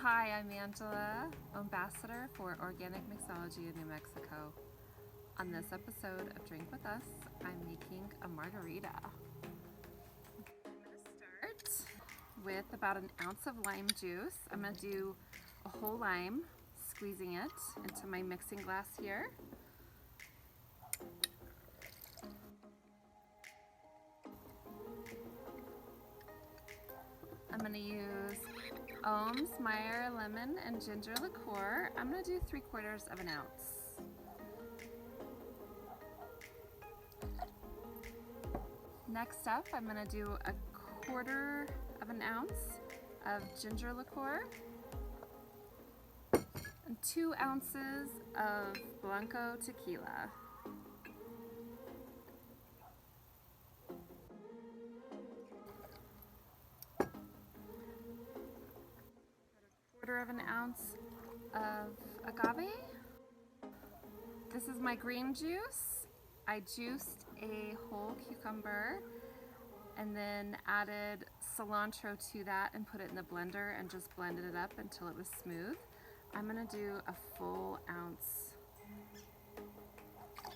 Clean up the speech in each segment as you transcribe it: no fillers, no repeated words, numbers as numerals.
Hi, I'm Angela, Ambassador for Organic Mixology in New Mexico. On this episode of Drink With Us, I'm making a margarita. I'm going to start with about an ounce of lime juice. I'm going to do a whole lime, squeezing it into my mixing glass here. I'm going to use Ohm's Meyer lemon and ginger liqueur. I'm going to do 3/4 of an ounce. Next up, I'm going to do 1/4 of an ounce of ginger liqueur and 2 ounces of Blanco tequila. Of an ounce of agave. This is my green juice. I juiced a whole cucumber and then added cilantro to that and put it in the blender and just blended it up until it was smooth. I'm gonna do a full ounce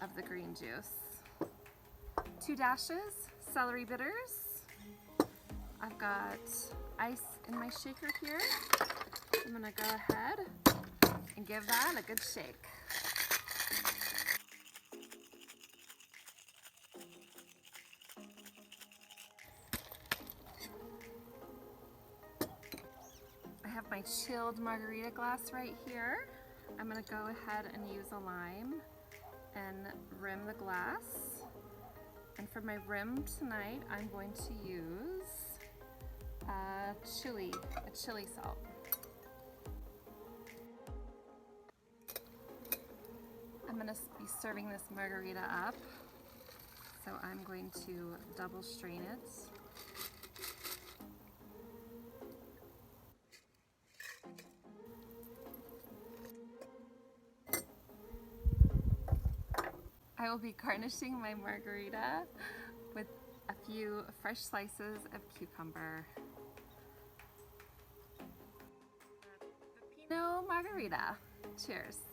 of the green juice. 2 dashes celery bitters. I've got ice in my shaker here. I'm gonna go ahead and give that a good shake. I have my chilled margarita glass right here. I'm gonna go ahead and use a lime and rim the glass. And for my rim tonight, I'm going to use a chili salt. I'm going to be serving this margarita up, so I'm going to double strain it. I will be garnishing my margarita with a few fresh slices of cucumber. Pepino Margarita. Cheers.